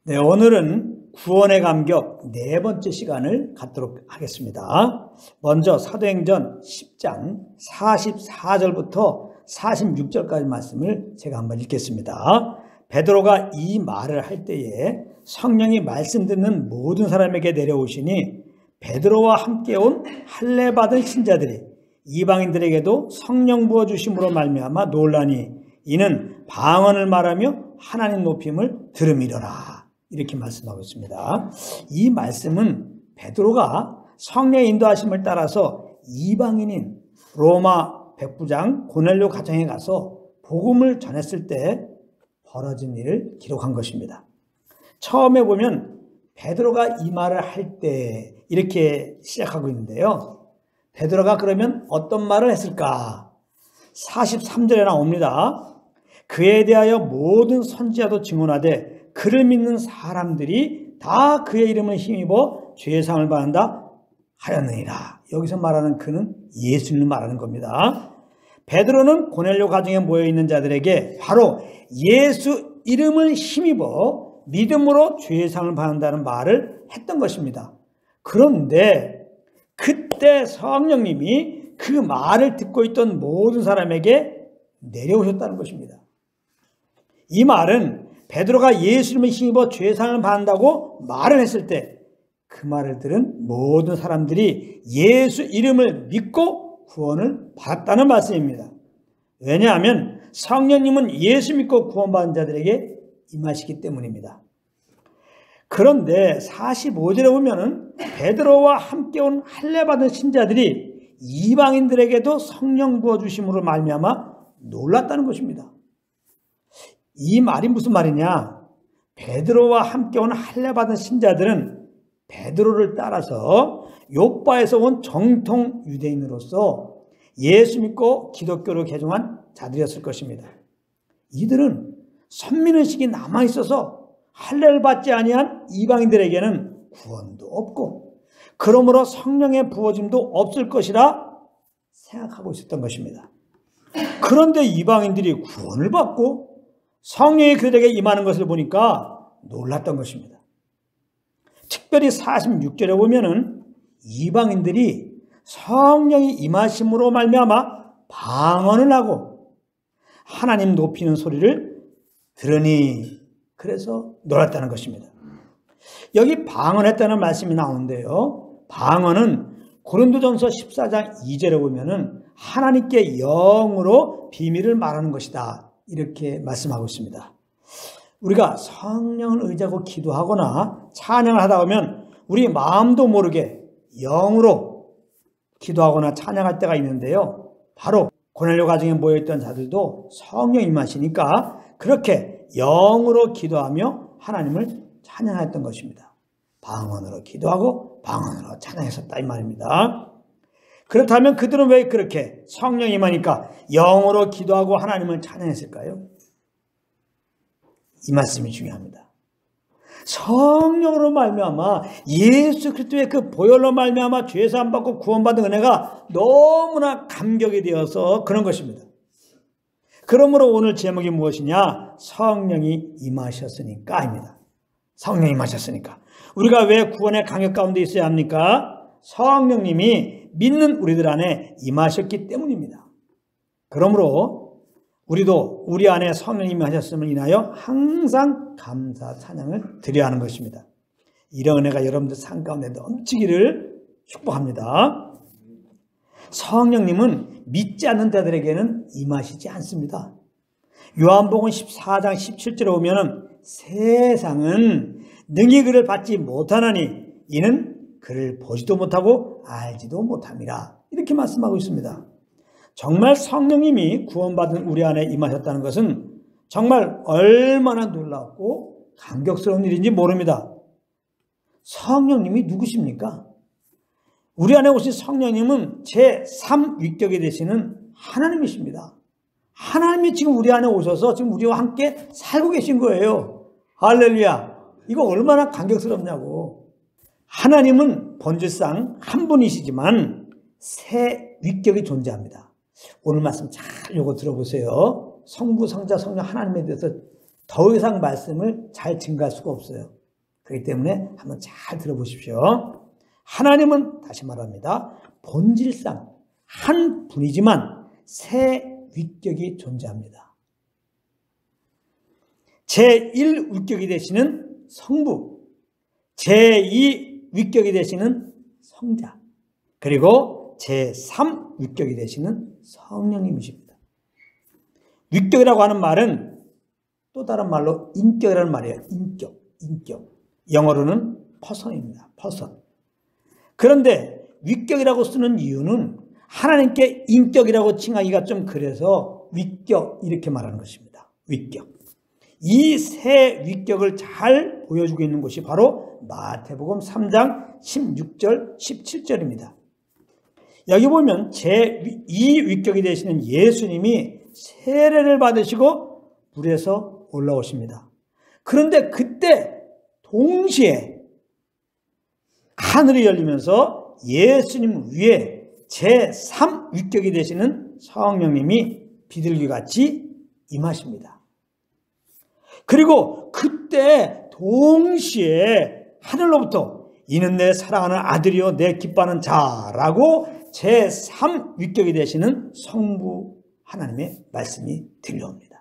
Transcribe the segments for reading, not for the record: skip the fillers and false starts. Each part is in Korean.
네, 오늘은 구원의 감격 네 번째 시간을 갖도록 하겠습니다. 먼저 사도행전 10장 44절부터 46절까지 말씀을 제가 한번 읽겠습니다. 베드로가 이 말을 할 때에 성령이 말씀 듣는 모든 사람에게 내려오시니 베드로와 함께 온 할례 받은 신자들이 이방인들에게도 성령 부어 주심으로 말미암아 놀라니 이는 방언을 말하며 하나님 높임을 들음이로라. 이렇게 말씀하고 있습니다. 이 말씀은 베드로가 성령의 인도하심을 따라서 이방인인 로마 백부장 고넬료 가정에 가서 복음을 전했을 때 벌어진 일을 기록한 것입니다. 처음에 보면 베드로가 이 말을 할 때 이렇게 시작하고 있는데요. 베드로가 그러면 어떤 말을 했을까? 43절에 나옵니다. 그에 대하여 모든 선지자도 증언하되 그를 믿는 사람들이 다 그의 이름을 힘입어 죄사함을 받는다 하였느니라. 여기서 말하는 그는 예수님을 말하는 겁니다. 베드로는 고넬료 가정에 모여있는 자들에게 바로 예수 이름을 힘입어 믿음으로 죄사함을 받는다는 말을 했던 것입니다. 그런데 그때 성령님이 그 말을 듣고 있던 모든 사람에게 내려오셨다는 것입니다. 이 말은 베드로가 예수님을 힘입어 죄사함을 받는다고 말을 했을 때 그 말을 들은 모든 사람들이 예수 이름을 믿고 구원을 받았다는 말씀입니다. 왜냐하면 성령님은 예수 믿고 구원받은 자들에게 임하시기 때문입니다. 그런데 45절에 보면은 베드로와 함께 온 할례 받은 신자들이 이방인들에게도 성령 부어주심으로 말미암아 놀랐다는 것입니다. 이 말이 무슨 말이냐? 베드로와 함께 온 할례 받은 신자들은 베드로를 따라서 욥바에서 온 정통 유대인으로서 예수 믿고 기독교를 개종한 자들이었을 것입니다. 이들은 선민의식이 남아있어서 할례를 받지 아니한 이방인들에게는 구원도 없고 그러므로 성령의 부어짐도 없을 것이라 생각하고 있었던 것입니다. 그런데 이방인들이 구원을 받고 성령이 그들에게 임하는 것을 보니까 놀랐던 것입니다. 특별히 46절에 보면은 이방인들이 성령이 임하심으로 말미암아 방언을 하고 하나님 높이는 소리를 들으니 그래서 놀랐다는 것입니다. 여기 방언했다는 말씀이 나오는데요. 방언은 고린도전서 14장 2절에 보면은 하나님께 영으로 비밀을 말하는 것이다. 이렇게 말씀하고 있습니다. 우리가 성령을 의지하고 기도하거나 찬양을 하다 보면 우리 마음도 모르게 영으로 기도하거나 찬양할 때가 있는데요. 바로 고넬료 가정에 모여있던 자들도 성령이 임하시니까 그렇게 영으로 기도하며 하나님을 찬양했던 것입니다. 방언으로 기도하고 방언으로 찬양했었다 이 말입니다. 그렇다면 그들은 왜 그렇게 성령이 임하니까 영으로 기도하고 하나님을 찬양했을까요? 이 말씀이 중요합니다. 성령으로 말미암아 예수 그리스도의 그 보혈로 말미암아 죄사함 받고 구원받은 은혜가 너무나 감격이 되어서 그런 것입니다. 그러므로 오늘 제목이 무엇이냐? 성령이 임하셨으니까입니다. 성령이 임하셨으니까. 우리가 왜 구원의 감격 가운데 있어야 합니까? 성령님이 믿는 우리들 안에 임하셨기 때문입니다. 그러므로 우리도 우리 안에 성령님이 하셨음을 인하여 항상 감사 찬양을 드려야 하는 것입니다. 이런 은혜가 여러분들 삶 가운데 넘치기를 축복합니다. 성령님은 믿지 않는 자들에게는 임하시지 않습니다. 요한복음 14장 17절에 보면 세상은 능히 그를 받지 못하나니 이는 그를 보지도 못하고 알지도 못함이라. 이렇게 말씀하고 있습니다. 정말 성령님이 구원받은 우리 안에 임하셨다는 것은 정말 얼마나 놀랍고 감격스러운 일인지 모릅니다. 성령님이 누구십니까? 우리 안에 오신 성령님은 제3위격이 되시는 하나님이십니다. 하나님이 지금 우리 안에 오셔서 지금 우리와 함께 살고 계신 거예요. 할렐루야. 이거 얼마나 감격스럽냐고. 하나님은 본질상 한 분이시지만 세 위격이 존재합니다. 오늘 말씀 잘 요거 들어보세요. 성부, 성자, 성령 하나님에 대해서 더 이상 말씀을 잘 증가할 수가 없어요. 그렇기 때문에 한번 잘 들어보십시오. 하나님은 다시 말합니다. 본질상 한 분이지만 세 위격이 존재합니다. 제1위격이 되시는 성부, 제2위격이 되시는 성자, 그리고 제3위격이 되시는 성령님이십니다. 위격이라고 하는 말은 또 다른 말로 인격이라는 말이에요. 인격. 영어로는 person입니다. person. 그런데 위격이라고 쓰는 이유는 하나님께 인격이라고 칭하기가 좀 그래서 위격 이렇게 말하는 것입니다. 위격. 이 세 위격을 잘 보여주고 있는 것이 바로 마태복음 3장 16절 17절입니다. 여기 보면 제2위격이 되시는 예수님이 세례를 받으시고 물에서 올라오십니다. 그런데 그때 동시에 하늘이 열리면서 예수님 위에 제3위격이 되시는 성령님이 비둘기같이 임하십니다. 그리고 그때 동시에 하늘로부터 이는 내 사랑하는 아들이요 내 기뻐하는 자라고 제3위격이 되시는 성부 하나님의 말씀이 들려옵니다.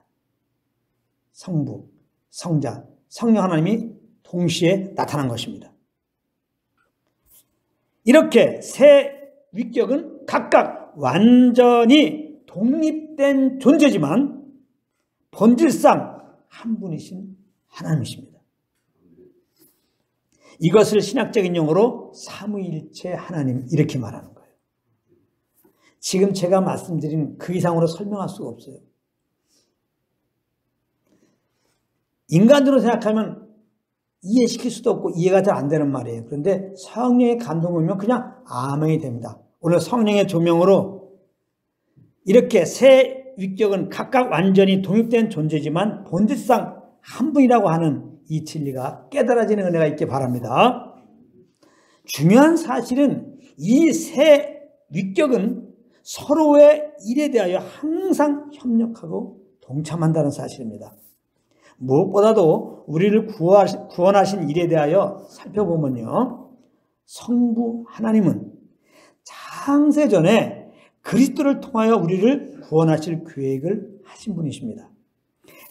성부, 성자, 성령 하나님이 동시에 나타난 것입니다. 이렇게 세 위격은 각각 완전히 독립된 존재지만 본질상 한 분이신 하나님이십니다. 이것을 신학적인 용어로 삼위일체 하나님 이렇게 말하는 거예요. 지금 제가 말씀드린 그 이상으로 설명할 수가 없어요. 인간적으로 생각하면 이해시킬 수도 없고 이해가 잘 안 되는 말이에요. 그런데 성령의 감동을 보면 그냥 아멘이 됩니다. 오늘 성령의 조명으로 이렇게 세 위격은 각각 완전히 독립된 존재지만 본질상 한 분이라고 하는 이 진리가 깨달아지는 은혜가 있길 바랍니다. 중요한 사실은 이 세 위격은 서로의 일에 대하여 항상 협력하고 동참한다는 사실입니다. 무엇보다도 우리를 구원하신 일에 대하여 살펴보면요, 성부 하나님은 창세전에 그리스도를 통하여 우리를 구원하실 계획을 하신 분이십니다.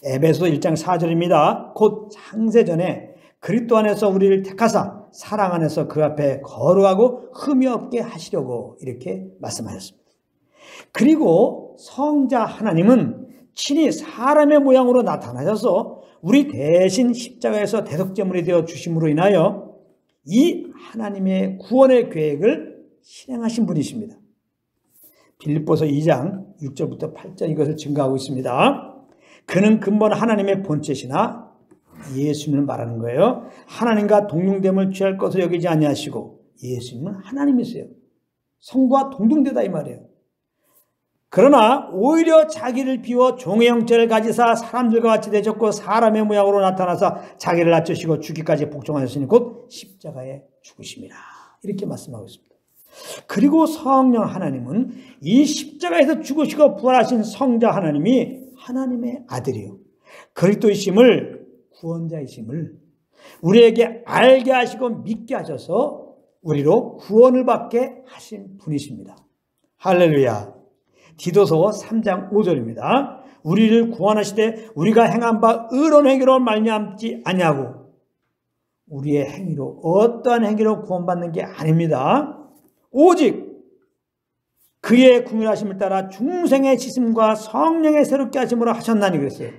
에베소 1장 4절입니다. 곧 창세전에 그리스도 안에서 우리를 택하사 사랑 안에서 그 앞에 거룩하고 흠이 없게 하시려고 이렇게 말씀하셨습니다. 그리고 성자 하나님은 친히 사람의 모양으로 나타나셔서 우리 대신 십자가에서 대속제물이 되어 주심으로 인하여 이 하나님의 구원의 계획을 실행하신 분이십니다. 빌립보서 2장 6절부터 8절 이것을 증거하고 있습니다. 그는 근본 하나님의 본체시나 예수님을 말하는 거예요. 하나님과 동등됨을 취할 것을 여기지 아니하시고 예수님은 하나님이세요. 성부와 동등되다 이 말이에요. 그러나 오히려 자기를 비워 종의 형체를 가지사 사람들과 같이 되셨고 사람의 모양으로 나타나사 자기를 낮추시고 죽기까지 복종하셨으니 곧 십자가에 죽으심이라 이렇게 말씀하고 있습니다. 그리고 성령 하나님은 이 십자가에서 죽으시고 부활하신 성자 하나님이 하나님의 아들이요 그리스도이심을 구원자이심을 우리에게 알게 하시고 믿게 하셔서 우리로 구원을 받게 하신 분이십니다. 할렐루야. 디도서 3장 5절입니다. 우리를 구원하시되 우리가 행한 바 의로운 행위로 말미암지 아니하고 우리의 행위로 어떠한 행위로 구원받는 게 아닙니다. 오직 그의 긍휼하심을 따라 중생의 지심과 성령의 새롭게 하심으로 하셨나니 그랬어요.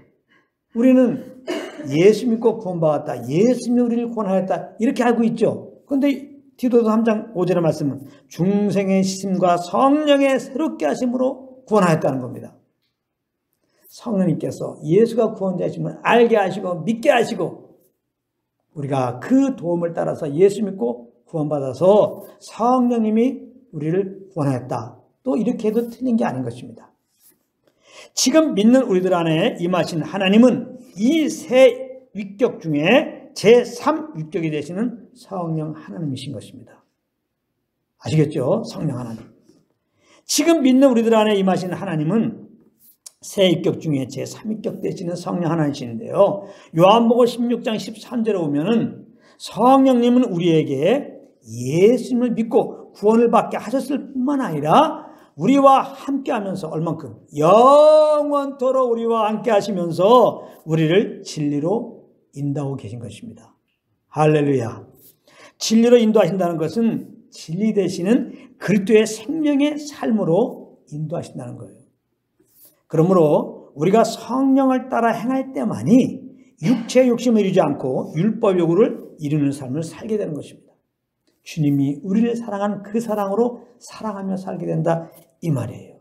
우리는 예수 믿고 구원받았다. 예수님이 우리를 구원하였다. 이렇게 알고 있죠. 그런데 디도서 3장 5절의 말씀은 중생의 지심과 성령의 새롭게 하심으로 구원하였다는 겁니다. 성령님께서 예수가 구원자이심을 알게 하시고 믿게 하시고 우리가 그 도움을 따라서 예수 믿고 구원받아서 성령님이 우리를 구원하였다. 또 이렇게 해도 틀린 게 아닌 것입니다. 지금 믿는 우리들 안에 임하신 하나님은 이 세 위격 중에 제3위격이 되시는 성령 하나님이신 것입니다. 아시겠죠? 성령 하나님. 지금 믿는 우리들 안에 임하신 하나님은 세 입격 중에 제3입격 되시는 성령 하나님이신데요. 요한복음 16장 13절에 보면은 성령님은 우리에게 예수님을 믿고 구원을 받게 하셨을 뿐만 아니라 우리와 함께 하면서 얼만큼 영원토록 우리와 함께 하시면서 우리를 진리로 인도하고 계신 것입니다. 할렐루야. 진리로 인도하신다는 것은 진리 되시는 그리스도의 생명의 삶으로 인도하신다는 거예요. 그러므로 우리가 성령을 따라 행할 때만이 육체의 욕심을 이루지 않고 율법 요구를 이루는 삶을 살게 되는 것입니다. 주님이 우리를 사랑한 그 사랑으로 사랑하며 살게 된다 이 말이에요.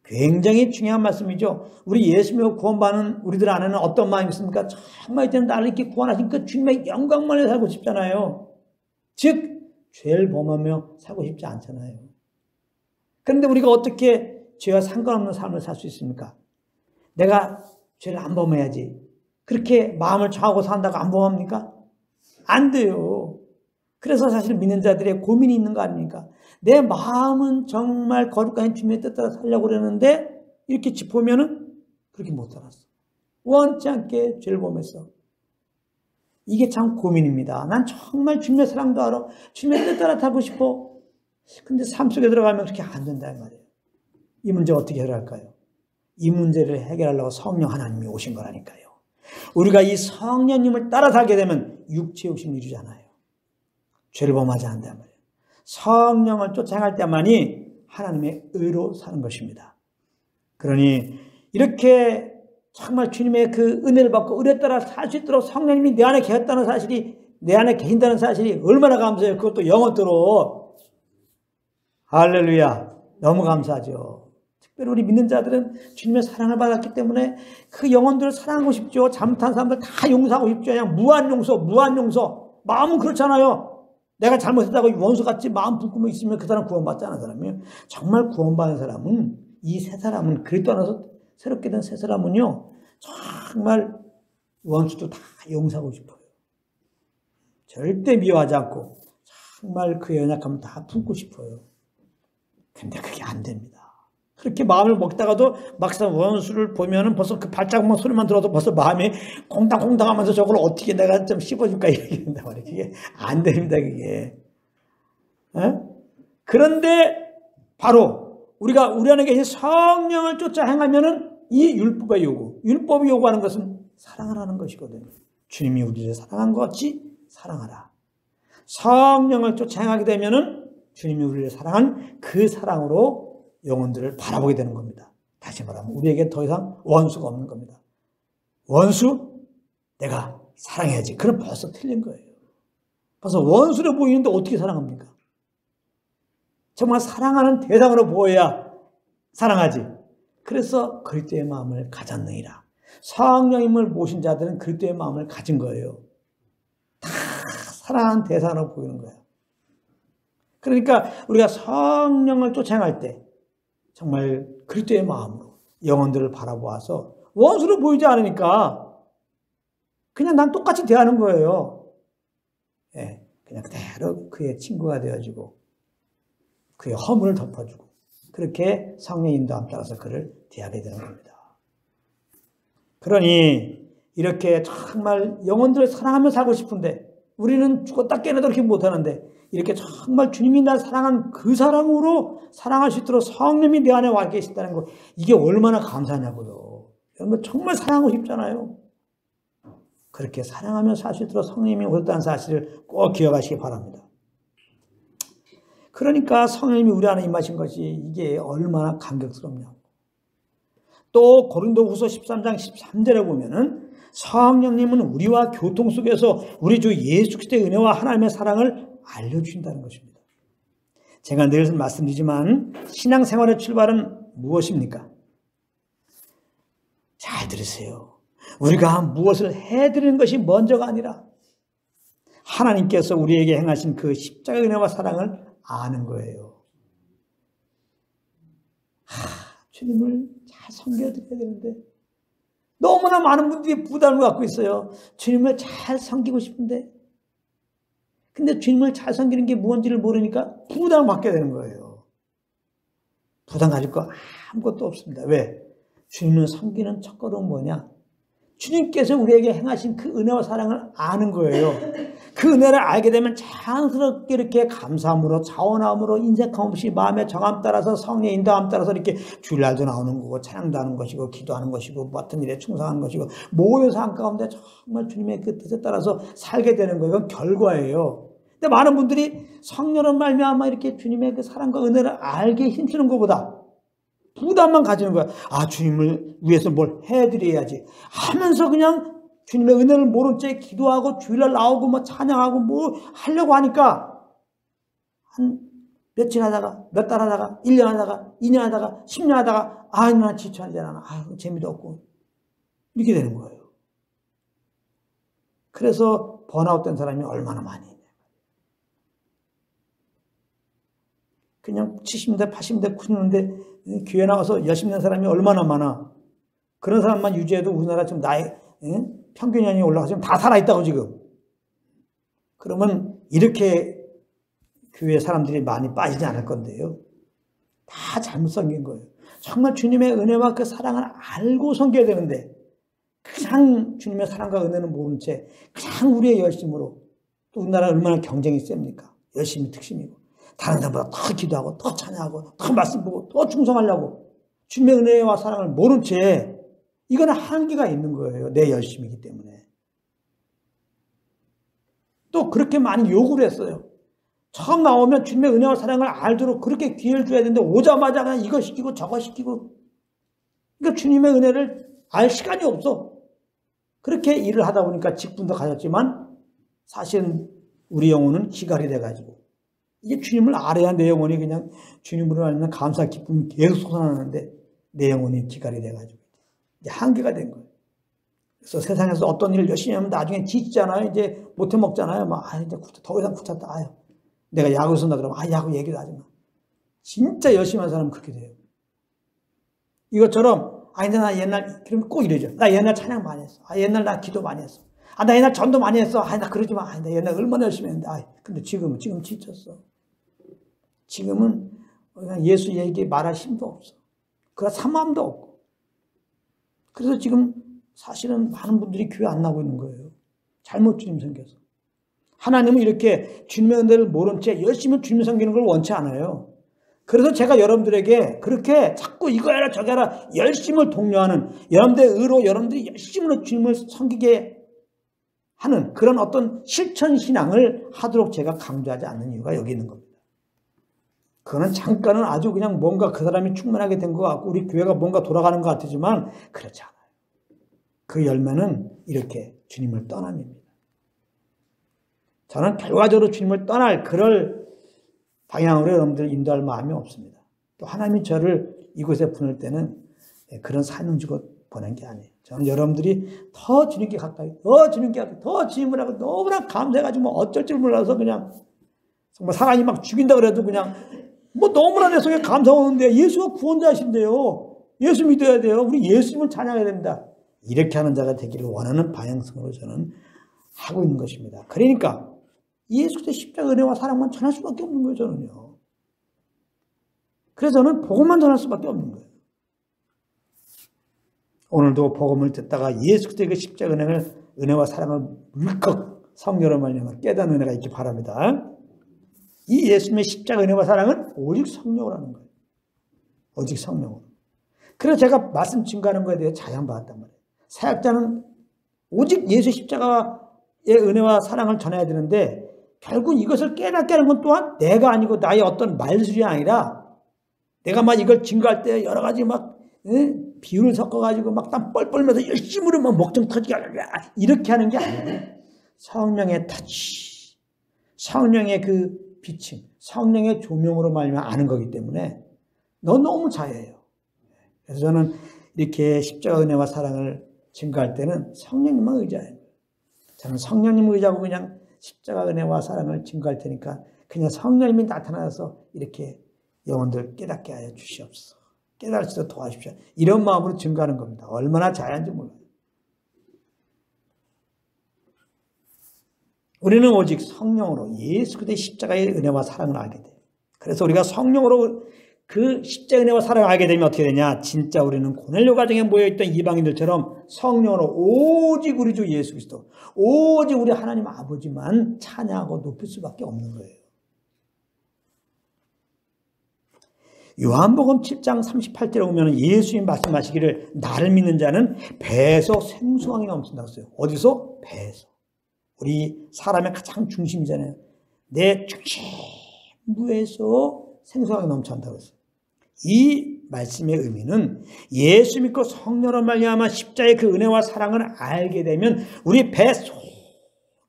굉장히 중요한 말씀이죠. 우리 예수 믿고 구원받는 우리들 안에는 어떤 마음이 있습니까? 정말 이제 나를 이렇게 구원하신 그 주님의 영광만 에 살고 싶잖아요. 즉 죄를 범하며 살고 싶지 않잖아요. 그런데 우리가 어떻게 죄와 상관없는 삶을 살 수 있습니까? 내가 죄를 안 범해야지. 그렇게 마음을 정하고 산다고 안 범합니까? 안 돼요. 그래서 사실 믿는 자들의 고민이 있는 거 아닙니까? 내 마음은 정말 거룩한 주님의 뜻 따라 살려고 그러는데 이렇게 짚으면은 그렇게 못 살았어. 원치 않게 죄를 범했어. 이게 참 고민입니다. 난 정말 주님의 사랑도 알아. 주님의 뜻 따라 살고 싶어. 근데 삶 속에 들어가면 그렇게 안 된다 이 말이에요. 이 문제 어떻게 해결할까요? 이 문제를 해결하려고 성령 하나님이 오신 거라니까요. 우리가 이 성령님을 따라 살게 되면 육체 욕심을 이루잖아요. 죄를 범하지 않는단 말이에요. 성령을 쫓아 행할 때만이 하나님의 의로 사는 것입니다. 그러니 이렇게 정말 주님의 그 은혜를 받고 의에 따라 살 수 있도록 성령님이 내 안에 계셨다는 사실이, 내 안에 계신다는 사실이 얼마나 감사해요. 그것도 영원토록. 할렐루야. 너무 감사하죠. 특별히 우리 믿는 자들은 주님의 사랑을 받았기 때문에 그 영혼들을 사랑하고 싶죠. 잘못한 사람들 다 용서하고 싶죠. 그냥 무한 용서. 마음은 그렇잖아요. 내가 잘못했다고 원수같이 마음 붓고 있으면 그 사람 구원받지 않은 사람이에요. 정말 구원받은 사람은, 이 세 사람은, 그리스도 안에서 새롭게 된 세 사람은요, 정말 원수도 다 용서하고 싶어요. 절대 미워하지 않고 정말 그의 연약함을 다 품고 싶어요. 근데 그게 안 됩니다. 그렇게 마음을 먹다가도 막상 원수를 보면은 벌써 그 발자국만 소리만 들어도 벌써 마음이 콩당콩당 하면서 저걸 어떻게 내가 좀 씹어줄까 이렇게 된단 말이에요. 그게 안 됩니다, 그게. 그런데 바로 우리가 우리 안에 계신 성령을 쫓아 행하면은 이 율법의 율법이 요구하는 것은 사랑하라는 것이거든요. 주님이 우리를 사랑한 것 같이 사랑하라. 성령을 쫓아 행하게 되면은 주님이 우리를 사랑한 그 사랑으로 영혼들을 바라보게 되는 겁니다. 다시 말하면 우리에게 더 이상 원수가 없는 겁니다. 원수? 내가 사랑해야지. 그럼 벌써 틀린 거예요. 벌써 원수로 보이는데 어떻게 사랑합니까? 정말 사랑하는 대상으로 보여야 사랑하지. 그래서 그리스도의 마음을 가졌느니라. 성령님을 모신 자들은 그리스도의 마음을 가진 거예요. 다 사랑하는 대상으로 보이는 거예요. 그러니까 우리가 성령을 쫓아 행할 때 정말 그리스도의 마음으로 영혼들을 바라보아서 원수로 보이지 않으니까 그냥 난 똑같이 대하는 거예요. 예, 그냥 그대로 그의 친구가 되어지고 그의 허물을 덮어주고 그렇게 성령의 인도함 따라서 그를 대하게 되는 겁니다. 그러니 이렇게 정말 영혼들을 사랑하며 살고 싶은데 우리는 죽었다 깨어나도 그렇게 못하는데 이렇게 정말 주님이 날 사랑한 그 사랑으로 사랑할 수 있도록 성령이 내 안에 와 계신다는 거, 이게 얼마나 감사하냐고요. 여러분 정말 사랑하고 싶잖아요. 그렇게 사랑하며 살 수 있도록 성령님이 오셨다는 사실을 꼭 기억하시기 바랍니다. 그러니까 성령님이 우리 안에 임하신 것이 이게 얼마나 감격스럽냐고. 또 고린도후서 13장 13절에 보면은 성령님은 우리와 교통 속에서 우리 주 예수 그리스도의 은혜와 하나님의 사랑을 알려주신다는 것입니다. 제가 늘 말씀드리지만 신앙생활의 출발은 무엇입니까? 잘 들으세요. 우리가 무엇을 해드리는 것이 먼저가 아니라 하나님께서 우리에게 행하신 그 십자가의 은혜와 사랑을 아는 거예요. 주님을 잘 섬겨드려야 되는데 너무나 많은 분들이 부담을 갖고 있어요. 주님을 잘 섬기고 싶은데 근데 주님을 잘 섬기는 게 뭔지를 모르니까 부담을 받게 되는 거예요. 부담 가질 거 아무것도 없습니다. 왜? 주님을 섬기는 첫걸음은 뭐냐? 주님께서 우리에게 행하신 그 은혜와 사랑을 아는 거예요. 그 은혜를 알게 되면 자연스럽게 이렇게 감사함으로, 자원함으로, 인색함 없이 마음의 정함 따라서, 성령의 인도함 따라서 이렇게 주일날도 나오는 거고, 찬양도 하는 것이고, 기도하는 것이고, 맡은 일에 충성하는 것이고, 모든 상황 가운데 정말 주님의 그 뜻에 따라서 살게 되는 거예요. 이건 결과예요. 근데 많은 분들이 성령으로 말미암아 이렇게 주님의 그 사랑과 은혜를 알게 힘쓰는 것보다 부담만 가지는 거야. 아, 주님을 위해서 뭘 해드려야지 하면서 그냥 주님의 은혜를 모른 채 기도하고 주일날 나오고 뭐 찬양하고 뭐 하려고 하니까 한 며칠 하다가 몇 달 하다가 1년 하다가 2년 하다가 10년 하다가 아, 나 지쳐하잖아. 아, 재미도 없고 이렇게 되는 거예요. 그래서 번아웃 된 사람이 얼마나 많이 있냐. 그냥 70대, 80대, 90대 교회 나와서 열심히 한 사람이 얼마나 많아. 그런 사람만 유지해도 우리나라 지금 나이 평균 연령이 올라가서 지금 다 살아있다고 지금. 그러면 이렇게 교회 사람들이 많이 빠지지 않을 건데요. 다 잘못 섬긴 거예요. 정말 주님의 은혜와 그 사랑을 알고 섬겨야 되는데 그냥 주님의 사랑과 은혜는 모른 채 그냥 우리의 열심으로, 또 우리나라 얼마나 경쟁이 셉니까? 열심이 특심이고 다른 사람보다 더 기도하고 더 찬양하고 더 말씀 보고 더 충성하려고 주님의 은혜와 사랑을 모른 채 이거는 한계가 있는 거예요. 내 열심이기 때문에. 또 그렇게 많이 요구를 했어요. 처음 나오면 주님의 은혜와 사랑을 알도록 그렇게 기회를 줘야 되는데 오자마자 그냥 이거 시키고 저거 시키고, 그러니까 주님의 은혜를 알 시간이 없어. 그렇게 일을 하다 보니까 직분도 가졌지만 사실은 우리 영혼은 기갈이 돼가지고 이게 주님을 알아야 내 영혼이 그냥 주님으로 알면 감사 기쁨이 계속 솟아나는데 내 영혼이 기갈이 돼가지고 이제 한계가 된 거예요. 그래서 세상에서 어떤 일을 열심히 하면 나중에 지치잖아요. 이제 못해 먹잖아요. 막, 이제 더 이상 귀찮다. 아유, 내가 야구 쓴다 그러면, 야구 얘기도 하지 마. 진짜 열심히 한 사람은 그렇게 돼요. 이것처럼, 근데 나 옛날, 그러면 꼭 이러죠. 나 옛날 찬양 많이 했어. 옛날 나 기도 많이 했어. 나 옛날 전도 많이 했어. 나 그러지 마. 나 옛날 얼마나 열심히 했는데. 근데 지금 지쳤어. 지금은 그냥 예수 얘기 말할 힘도 없어. 그런 산마음도 없고. 그래서 지금 사실은 많은 분들이 교회 안 나오고 있는 거예요. 잘못 주님 섬겨서. 하나님은 이렇게 주님의 은혜를 모른 채 열심히 주님 섬기는 걸 원치 않아요. 그래서 제가 여러분들에게 그렇게 자꾸 이거 해라 저거 해라 열심을 독려하는, 여러분들의 의로 여러분들이 열심으로 주님을 섬기게 하는 그런 어떤 실천신앙을 하도록 제가 강조하지 않는 이유가 여기 있는 겁니다. 그거는 잠깐은 아주 그냥 뭔가 그 사람이 충만하게 된 것 같고 우리 교회가 뭔가 돌아가는 것 같지만 그렇지 않아요. 그 열매는 이렇게 주님을 떠남입니다. 저는 결과적으로 주님을 떠날 그럴 방향으로 여러분들 인도할 마음이 없습니다. 또 하나님이 저를 이곳에 보낼 때는 그런 사명 주고 보낸 게 아니에요. 저는 여러분들이 더 주님께 가까이, 더 주님을 하고 너무나 감사해가지고 어쩔 줄 몰라서 그냥 정말 사람이 막 죽인다 그래도 그냥 너무나 내 속에 감사가 오는데 예수가 구원자이신데요. 예수 믿어야 돼요. 우리 예수님을 찬양해야 됩니다. 이렇게 하는 자가 되기를 원하는 방향성으로 저는 하고 있는 것입니다. 그러니까 예수 그리스도의 십자가 은혜와 사랑만 전할 수밖에 없는 거예요. 저는요. 그래서 저는 복음만 전할 수밖에 없는 거예요. 오늘도 복음을 듣다가 예수 그리스도의 그 십자가 은혜와 사랑을 물컥 성령으로 말미암아 깨닫는 은혜가 있기 바랍니다. 이 예수님의 십자가 은혜와 사랑은 오직 성령으로 하는 거예요. 오직 성령으로. 그래서 제가 말씀 증거하는 거에 대해 자양 받았단 말이에요. 사역자는 오직 예수 십자가의 은혜와 사랑을 전해야 되는데 결국 이것을 깨닫게 하는 건 또한 내가 아니고 나의 어떤 말술이 아니라 내가 막 이걸 증거할 때 여러 가지 막 비율을 섞어가지고 막 땀 뻘뻘 매서 열심으로 막 목청 터지게 하려고 이렇게 하는 게 아니고 성령의 터치, 성령의 그 비침, 성령의 조명으로 말미암아 아는 거기 때문에 넌 너무 자유해요. 그래서 저는 이렇게 십자가 은혜와 사랑을 증거할 때는 성령님만 의지해요. 저는 성령님을 의지하고 그냥 십자가 은혜와 사랑을 증거할 테니까 그냥 성령님이 나타나서 이렇게 영혼들 깨닫게 하여 주시옵소서. 깨달을 수 있도록 도와주십시오. 이런 마음으로 증거하는 겁니다. 얼마나 자유한지 몰라요. 우리는 오직 성령으로 예수 그리스도의 십자가의 은혜와 사랑을 알게 돼요. 그래서 우리가 성령으로 그 십자가의 은혜와 사랑을 알게 되면 어떻게 되냐? 진짜 우리는 고넬료 가정에 모여있던 이방인들처럼 성령으로 오직 우리 주 예수 그리스도, 오직 우리 하나님 아버지만 찬양하고 높일 수밖에 없는 거예요. 요한복음 7장 38절에 보면 예수님 말씀하시기를 나를 믿는 자는 배에서 생수강이 넘친다고 했어요. 어디서? 배에서. 우리 사람의 가장 중심이잖아요. 내 중심부에서 생수강이 넘쳐난다고 했어요. 이 말씀의 의미는 예수 믿고 성령으로 말미암아 십자가의 그 은혜와 사랑을 알게 되면 우리 배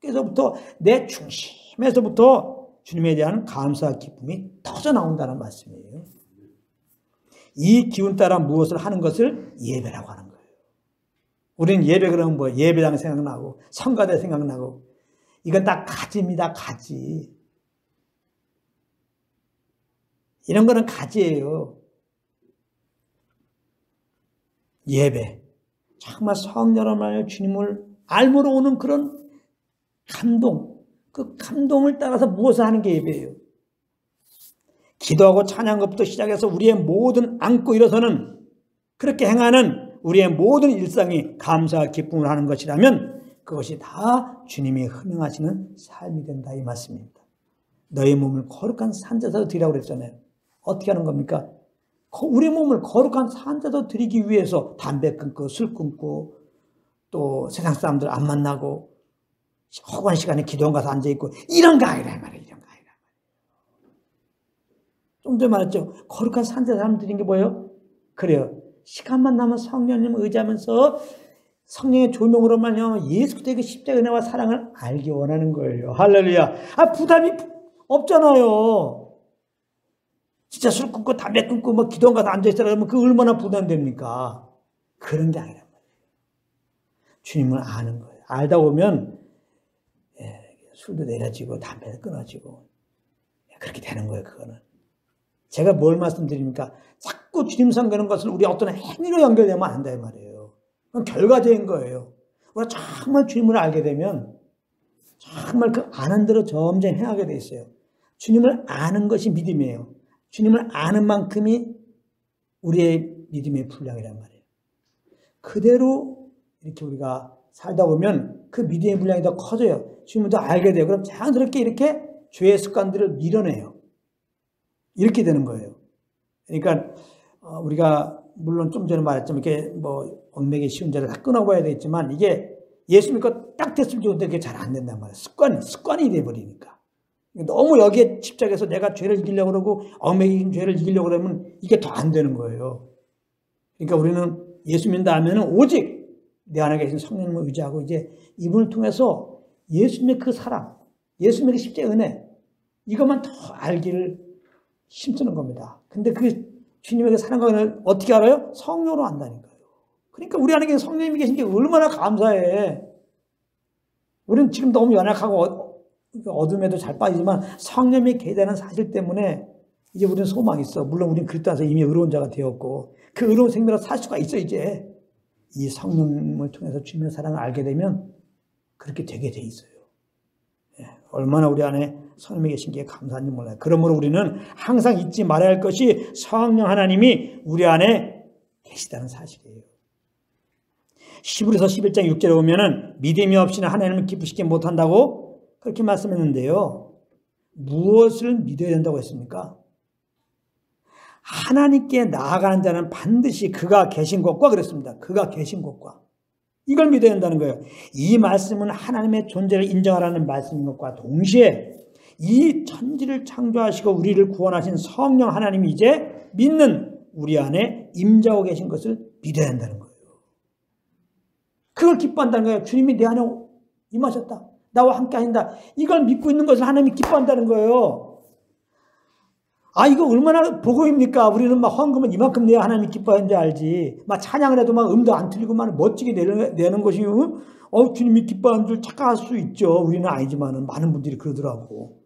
속에서부터 내 중심에서부터 주님에 대한 감사와 기쁨이 터져 나온다는 말씀이에요. 이 기운 따라 무엇을 하는 것을 예배라고 하는 거예요. 우리는 예배 그러면 뭐 예배당 생각나고 성가대 생각나고 이건 다 가지입니다. 가지. 이런 거는 가지예요. 예배. 정말 성령으로 말하여 주님을 알므로 오는 그런 감동. 그 감동을 따라서 무엇을 하는 게 예배예요. 기도하고 찬양것부터 시작해서 우리의 모든 안고 일어서는 그렇게 행하는 우리의 모든 일상이 감사와 기쁨을 하는 것이라면 그것이 다 주님이 흥행하시는 삶이 된다 이 말씀입니다. 너희 몸을 거룩한 산제사로 드리라고 그랬잖아요. 어떻게 하는 겁니까? 우리 몸을 거룩한 산제사로 드리기 위해서 담배 끊고 술 끊고 또 세상 사람들 안 만나고 허구한 시간에 기도원 가서 앉아있고 이런 거 아니라 말이에요. 이런 거 아니라 말이에요. 좀 전에 말했죠. 거룩한 산제사 사람 드린 게 뭐예요? 그래요. 시간만 나면 성령님을 의지하면서 성령의 조명으로 말하면 예수 그리스도의 그 십자가의 은혜와 사랑을 알기 원하는 거예요. 할렐루야. 부담이 없잖아요. 진짜 술 끊고 담배 끊고 뭐 기도원 가서 앉아있으라 그러면 그 얼마나 부담됩니까? 그런 게 아니란 말이에요. 주님을 아는 거예요. 알다 보면 술도 내려지고 담배도 끊어지고 그렇게 되는 거예요. 그거는. 제가 뭘 말씀드립니까? 자꾸 주님 섬기는 것을 우리 어떤 행위로 연결되면 안 된다 이 말이에요. 그건 결과적인 거예요. 우리가 정말 주님을 알게 되면 정말 그 아는 대로 점점 행하게 돼 있어요. 주님을 아는 것이 믿음이에요. 주님을 아는 만큼이 우리의 믿음의 분량이란 말이에요. 그대로 이렇게 우리가 살다 보면 그 믿음의 분량이 더 커져요. 주님을 더 알게 돼요. 그럼 자연스럽게 이렇게 죄의 습관들을 밀어내요. 이렇게 되는 거예요. 그러니까 우리가 물론 좀 전에 말했지만 이렇게 뭐 얽매기 쉬운 죄를 다 끊어봐야 되겠지만 이게 예수 믿고 딱 됐으면 좋은데 그게 잘 안 된단 말이에요. 습관이 돼버리니까. 너무 여기에 집착해서 내가 죄를 이기려고 그러고 얽매긴 죄를 이기려고 그러면 이게 더 안 되는 거예요. 그러니까 우리는 예수 믿는다 하면은 오직 내 안에 계신 성령님을 의지하고 이제 이분을 통해서 예수님의 그 사랑, 예수님의 그 십자가의 은혜 이것만 더 알기를 힘쓰는 겁니다. 근데 그 주님의 사랑과 은혜를 어떻게 알아요? 성령으로 안다니까요. 그러니까 우리 안에 성령님이 계신 게 얼마나 감사해. 우리는 지금 너무 연약하고 어둠에도 잘 빠지지만 성령님이 계시다는 사실 때문에 이제 우리는 소망이 있어. 물론 우리는 그리스도 안에서 이미 의로운 자가 되었고 그 의로운 생명으로 살 수가 있어. 이제 이 성령님을 통해서 주님의 사랑을 알게 되면 그렇게 되게 돼 있어요. 얼마나 우리 안에 성령이 계신 게 감사한지 몰라요. 그러므로 우리는 항상 잊지 말아야 할 것이 성령 하나님이 우리 안에 계시다는 사실이에요. 히브리서 11장 6절에 보면은 믿음이 없이는 하나님을 기쁘시게 못한다고 그렇게 말씀했는데요. 무엇을 믿어야 된다고 했습니까? 하나님께 나아가는 자는 반드시 그가 계신 곳과 그랬습니다. 그가 계신 곳과. 이걸 믿어야 된다는 거예요. 이 말씀은 하나님의 존재를 인정하라는 말씀인 것과 동시에 이 천지를 창조하시고 우리를 구원하신 성령 하나님이 이제 믿는 우리 안에 임재하고 계신 것을 믿어야 한다는 거예요. 그걸 기뻐한다는 거예요. 주님이 내 안에 임하셨다. 나와 함께 하신다. 이걸 믿고 있는 것을 하나님이 기뻐한다는 거예요. 이거 얼마나 복음입니까? 우리는 막 헌금은 이만큼 내야 하나님이 기뻐하는지 알지. 막 찬양을 해도 막 음도 안 틀리고 막 멋지게 내는 것이 주님이 기뻐하는 줄 착각할 수 있죠. 우리는 아니지만은 많은 분들이 그러더라고.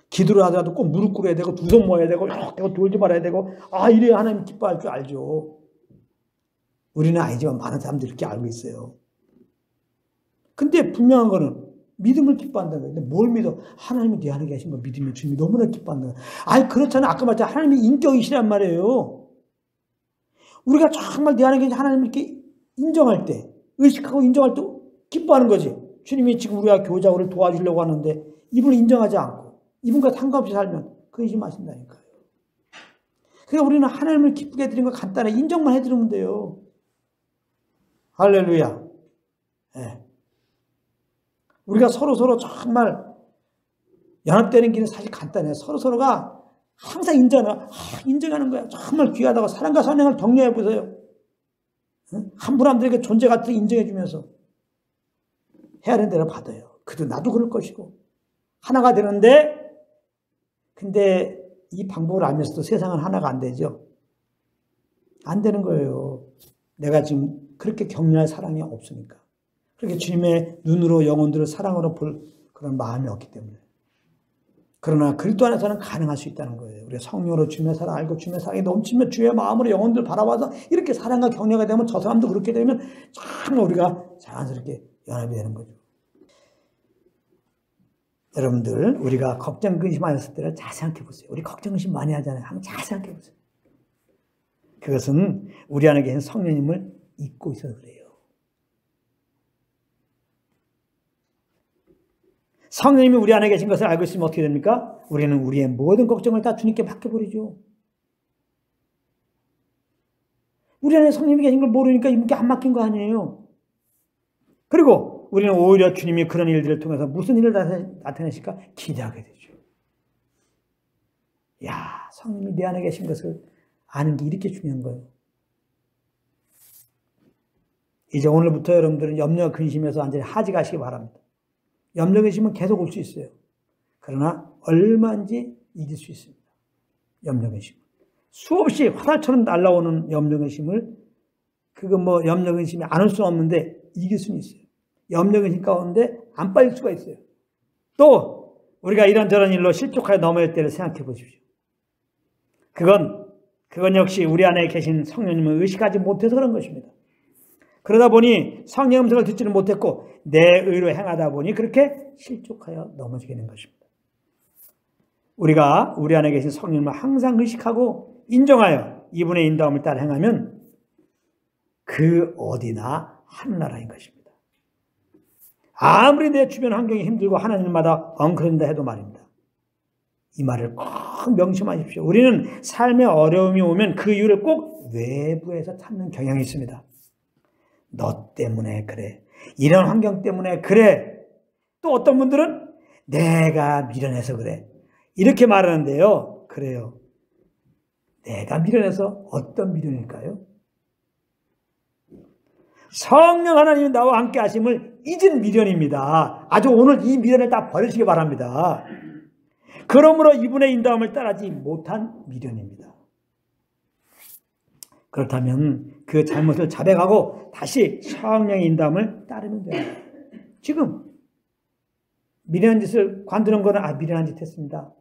기도를 하더라도 꼭 무릎 꿇어야 되고 두 손 모아야 되고 이렇게 돌지 말아야 되고 이래야 하나님이 기뻐할 줄 알죠. 우리는 아니지만 많은 사람들이 이렇게 알고 있어요. 근데 분명한 거는 믿음을 기뻐한다는 거예요. 근데 뭘 믿어? 하나님이 내 안에 계신 거 믿으면 주님이 너무나 기뻐한다는 거예요. 아니 그렇잖아요. 아까 말했잖아요. 하나님이 인격이시란 말이에요. 우리가 정말 내 안에 계신 하나님을 이렇게 인정할 때, 의식하고 인정할 때 기뻐하는 거지. 주님이 지금 우리가 교자를 도와주려고 하는데 이분을 인정하지 않고 이분과 상관없이 살면 그 의심하신다니까요. 그러니까 우리는 하나님을 기쁘게 해드리는 거 간단하게 인정만 해드리면 돼요. 할렐루야. 네. 우리가 서로 정말 연합되는 길은 사실 간단해요. 서로가 항상 인정하는 거야. 정말 귀하다고 사랑과 선행을 격려해 보세요. 한 분 한 분에게 존재 같은 인정해 주면서 해야 되는 대로 받아요. 그도 나도 그럴 것이고 하나가 되는데 근데 이 방법을 알면서도 세상은 하나가 안 되죠. 안 되는 거예요. 내가 지금 그렇게 격려할 사랑이 없으니까. 그렇게 주님의 눈으로 영혼들을 사랑으로 볼 그런 마음이 없기 때문에. 그러나 그리스도 안에서는 가능할 수 있다는 거예요. 우리가 성령으로 주님의 사랑 알고 주님의 사랑이 넘치면 주의 마음으로 영혼들 바라봐서 이렇게 사랑과 격려가 되면 저 사람도 그렇게 되면 정말 우리가 자연스럽게 연합이 되는 거죠. 여러분들 우리가 걱정 근심 많이 했을 때를 잘 생각해 보세요. 우리 걱정 근심 많이 하잖아요. 한번 잘 생각해 보세요. 그것은 우리 안에 계신 성령님을 잊고 있어서 그래요. 성령님이 우리 안에 계신 것을 알고 있으면 어떻게 됩니까? 우리는 우리의 모든 걱정을 다 주님께 맡겨버리죠. 우리 안에 성령님이 계신 걸 모르니까 이분께 안 맡긴 거 아니에요. 그리고 우리는 오히려 주님이 그런 일들을 통해서 무슨 일을 나타내실까 기대하게 되죠. 야, 성령님이 내 안에 계신 것을 아는 게 이렇게 중요한 거예요. 이제 오늘부터 여러분들은 염려 근심에서 완전히 하지가시기 바랍니다. 염려 근심은 계속 올 수 있어요. 그러나 얼마인지 이길 수 있습니다. 염려 근심. 수없이 화살처럼 날아오는 염려 근심을 염려 근심이 안 올 수는 없는데 이길 수는 있어요. 염려 근심 가운데 안 빠질 수가 있어요. 또 우리가 이런저런 일로 실족하여 넘어질 때를 생각해 보십시오. 그건 역시 우리 안에 계신 성령님을 의식하지 못해서 그런 것입니다. 그러다 보니 성령 음성을 듣지는 못했고 내 의로 행하다 보니 그렇게 실족하여 넘어지게 된 것입니다. 우리가 우리 안에 계신 성령님을 항상 의식하고 인정하여 이분의 인도함을 따라 행하면 그 어디나 하늘나라인 것입니다. 아무리 내 주변 환경이 힘들고 하나님마다 엉클린다 해도 말입니다. 이 말을 꼭 명심하십시오. 우리는 삶의 어려움이 오면 그 이유를 꼭 외부에서 찾는 경향이 있습니다. 너 때문에 그래. 이런 환경 때문에 그래. 또 어떤 분들은 내가 미련해서 그래. 이렇게 말하는데요. 그래요. 내가 미련해서 어떤 미련일까요? 성령 하나님이 나와 함께 하심을 잊은 미련입니다. 아주 오늘 이 미련을 다 버리시기 바랍니다. 그러므로 이분의 인도함을 따르지 못한 미련입니다. 그렇다면 그 잘못을 자백하고 다시 성령의 인도함을 따르면 됩니다. 지금 미련한 짓을 관두는 거는 미련한 짓 했습니다.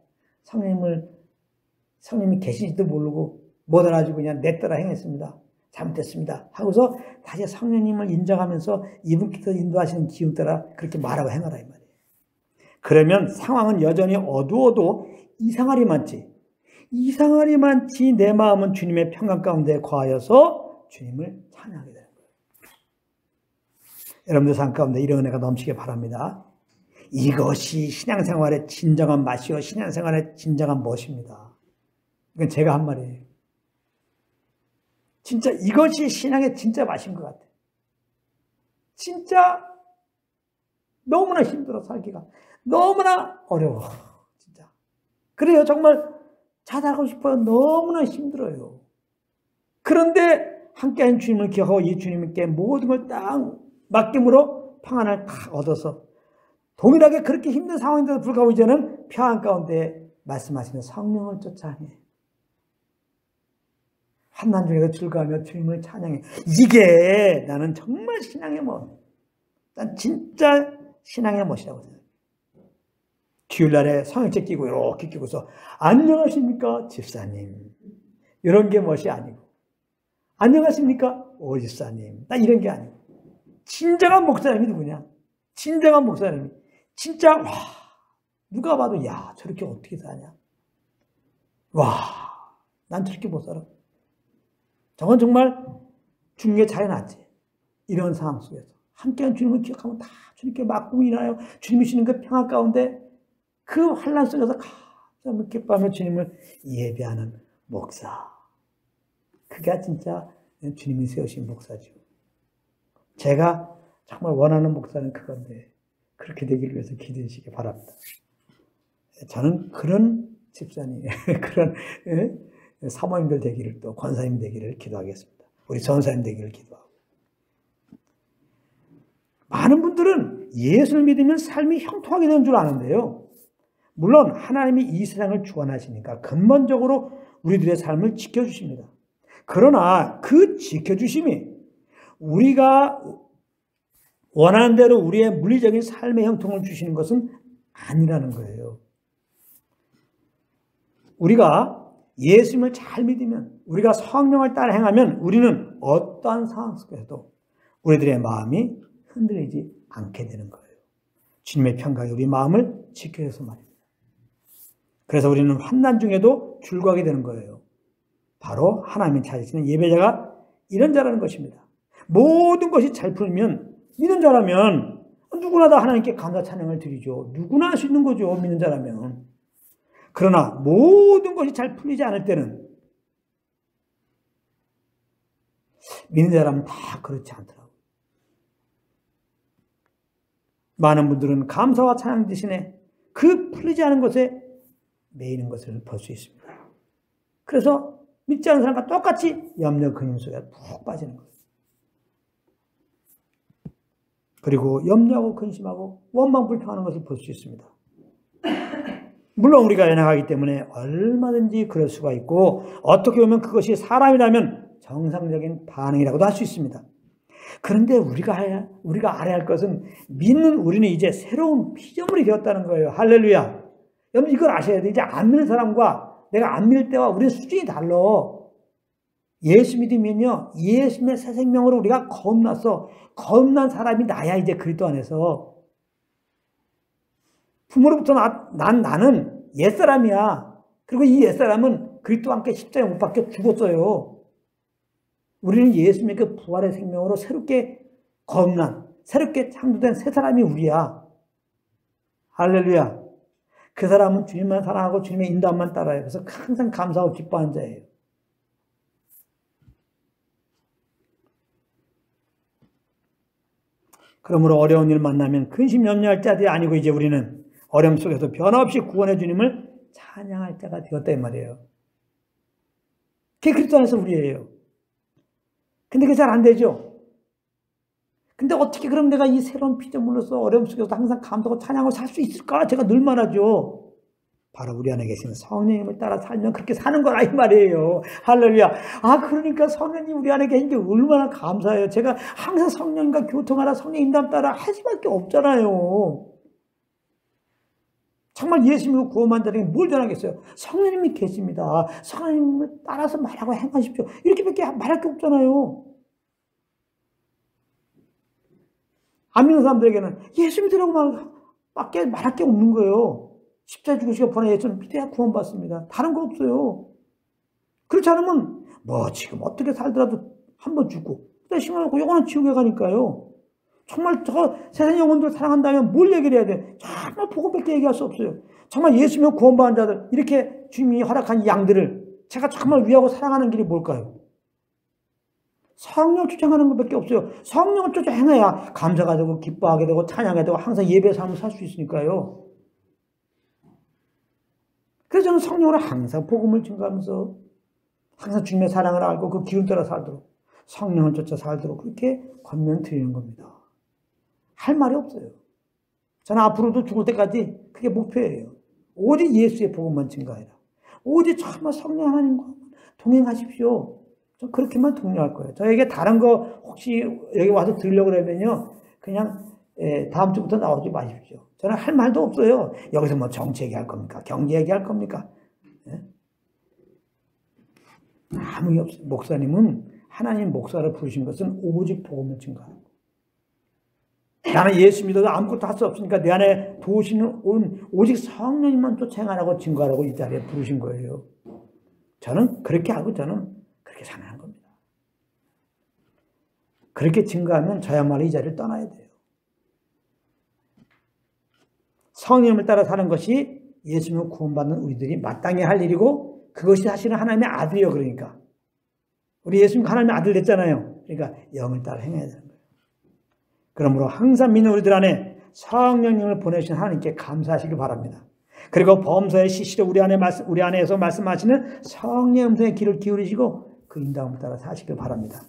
성령님이 계신지도 모르고 못 알아주고 그냥 내 따라 행했습니다. 잘못했습니다. 하고서 다시 성령님을 인정하면서 이분께서 인도하시는 기운 따라 그렇게 말하고 행하라 이 말이에요. 그러면 상황은 여전히 어두워도 이상하리 많지 내 마음은 주님의 평강 가운데 거하여서 주님을 찬양하게 되는 거예요. 여러분들 삶 가운데 이런 은혜가 넘치게 바랍니다. 이것이 신앙생활의 진정한 맛이요 신앙생활의 진정한 멋입니다. 이건 제가 한 말이에요. 진짜 이것이 신앙의 진짜 맛인 것 같아요. 진짜 너무나 힘들어 살기가. 너무나 어려워. 진짜. 그래요. 정말 자살하고 싶어요. 너무나 힘들어요. 그런데 함께한 주님을 기억하고 이 주님께 모든 걸 딱 맡김으로 평안을 딱 얻어서 동일하게 그렇게 힘든 상황인데도 불구하고 이제는 평안 가운데 말씀하시는 성령을 쫓아 행해. 환난 중에도 즐거워하며 주님을 찬양해. 이게 나는 정말 신앙의 멋. 난 진짜 신앙의 멋이라고 생각해요. 주일날에 성형책 끼고 이렇게 끼고서 안녕하십니까 집사님. 이런 게 멋이 아니고 안녕하십니까 오 집사님. 나 이런 게 아니고 진정한 목사님이 누구냐. 진정한 목사님이 진짜 와, 누가 봐도 야, 저렇게 어떻게 사냐? 와, 난 저렇게 못 살아. 저건 정말 죽는 게 잘해놨지. 이런 상황 속에서 함께한 주님을 기억하면 다 주님께 막꿈이 나요. 주님이 주시는 그 평화 가운데 그 환난 속에서 가장 기뻐하며 주님을 예배하는 목사. 그게 진짜 주님이 세우신 목사죠. 제가 정말 원하는 목사는 그건데 그렇게 되기를 위해서 기도해 주시기 바랍니다. 저는 그런 집사님, 그런 사모님들 되기를 또 권사님 되기를 기도하겠습니다. 우리 전사님 되기를 기도하고. 많은 분들은 예수를 믿으면 삶이 형통하게 되는 줄 아는데요. 물론 하나님이 이 세상을 주관하시니까 근본적으로 우리들의 삶을 지켜주십니다. 그러나 그 지켜주심이 우리가 원하는 대로 우리의 물리적인 삶의 형통을 주시는 것은 아니라는 거예요. 우리가 예수님을 잘 믿으면, 우리가 성령을 따라 행하면 우리는 어떠한 상황 속에서도 우리들의 마음이 흔들리지 않게 되는 거예요. 주님의 평강이 우리 마음을 지켜줘서 말입니다. 그래서 우리는 환난 중에도 즐거워하게 되는 거예요. 바로 하나님이 찾으시는 예배자가 이런 자라는 것입니다. 모든 것이 잘 풀리면, 믿는 자라면 누구나 다 하나님께 감사 찬양을 드리죠. 누구나 할 수 있는 거죠. 믿는 자라면. 그러나 모든 것이 잘 풀리지 않을 때는 믿는 자라면 다 그렇지 않더라고요. 많은 분들은 감사와 찬양 대신에 그 풀리지 않은 것에 매이는 것을 볼 수 있습니다. 그래서 믿지 않는 사람과 똑같이 염려 근심 속에 푹 빠지는 거예요. 그리고 염려하고 근심하고 원망 불평하는 것을 볼 수 있습니다. 물론 우리가 연약하기 때문에 얼마든지 그럴 수가 있고 어떻게 보면 그것이 사람이라면 정상적인 반응이라고도 할 수 있습니다. 그런데 우리가 알아야 할 것은 믿는 우리는 이제 새로운 피조물이 되었다는 거예요. 할렐루야. 여러분 이걸 아셔야 돼요. 이제 안 믿는 사람과 내가 안 믿을 때와 우리의 수준이 달라. 예수 믿으면요. 예수님의 새 생명으로 우리가 거듭났어. 거듭난 사람이 나야 이제 그리스도 안에서. 부모로부터 나는 옛사람이야. 그리고 이 옛사람은 그리스도와 함께 십자가에 못 박혀 죽었어요. 우리는 예수님의 그 부활의 생명으로 새롭게 거듭난, 새롭게 창조된 새 사람이 우리야. 할렐루야. 그 사람은 주님만 사랑하고 주님의 인도함만 따라요. 그래서 항상 감사하고 기뻐하는 자예요. 그러므로 어려운 일 만나면 근심 염려할 자들이 아니고 이제 우리는 어려움 속에서 변함없이 구원해 주님을 찬양할 자가 되었다 이 말이에요. 그게 그리스도 안에서 우리예요. 근데 그게 잘 안 되죠. 근데 어떻게 그럼 내가 이 새로운 피조물로서 어려움 속에서 항상 감사하고 찬양하고 살 수 있을까? 제가 늘 말하죠. 바로 우리 안에 계신 성령님을 따라 살면 그렇게 사는 거라 이 말이에요. 할렐루야. 그러니까 성령님 우리 안에 계신 게 얼마나 감사해요. 제가 항상 성령님과 교통하라, 성령 인도함 따라 할 수밖에 없잖아요. 정말 예수님을 구원한 자에게 뭘 전하겠어요? 성령님이 계십니다. 성령님을 따라서 말하고 행하십시오. 이렇게밖에 말할 게 없잖아요. 안 믿는 사람들에게는 예수 믿으라고 밖에 말할 게 없는 거예요. 십자가에 죽으시고 보내 예수는 믿어야 구원받습니다. 다른 거 없어요. 그렇지 않으면 지금 어떻게 살더라도 한번 죽고 심하고 영원한 지옥에 가니까요. 정말 저 세상 영혼들 사랑한다면 뭘 얘기를 해야 돼? 정말 복음밖에 얘기할 수 없어요. 정말 예수면 구원받은 자들, 이렇게 주님이 허락한 양들을 제가 정말 위하고 사랑하는 길이 뭘까요? 성령 쫓아가는 것밖에 없어요. 성령을 쫓아 행해야 감사가 되고 기뻐하게 되고 찬양하게 되고 항상 예배의 삶을 살 수 있으니까요. 그래서 저는 성령으로 항상 복음을 증거하면서 항상 주님의 사랑을 알고 그 기운 따라 살도록 성령을 쫓아 살도록 그렇게 권면 드리는 겁니다. 할 말이 없어요. 저는 앞으로도 죽을 때까지 그게 목표예요. 오직 예수의 복음만 증거해라. 오직 정말 성령 하나님과 동행하십시오. 좀 그렇게만 독려할 거예요. 저에게 다른 거 혹시 여기 와서 들으려고 그러면요. 그냥 다음 주부터 나오지 마십시오. 저는 할 말도 없어요. 여기서 뭐 정치 얘기할 겁니까? 경제 얘기할 겁니까? 아무 일 없어요. 목사님은 하나님 목사를 부르신 것은 오직 복음을 증거하는 거예요. 나는 예수 믿어도 아무것도 할 수 없으니까 내 안에 도우시는 오직 성령님만 쫓아 행하라고 증거하라고 이 자리에 부르신 거예요. 저는 그렇게 알고 저는 그렇게 사는 겁니다. 그렇게 증거하면 저야말로 이 자리를 떠나야 돼요. 성령을 따라 사는 것이 예수님을 구원받는 우리들이 마땅히 할 일이고 그것이 사실은 하나님의 아들이요. 그러니까 우리 예수님 하나님의 아들 됐잖아요. 그러니까 영을 따라 행해야 되는 거예요. 그러므로 항상 믿는 우리들 안에 성령님을 보내신 하나님께 감사하시기 바랍니다. 그리고 범사의 시시로 우리 안에서 말씀하시는 성령의 음성에 귀를 기울이시고 그 인도함을 따라 사시길 바랍니다.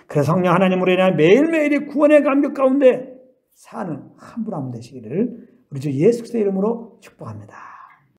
그래서 성령 하나님으로 인하여 매일매일의 구원의 감격 가운데 사는 한 분 한 분 되시기를 우리 주 예수 그리스도의 이름으로 축복합니다.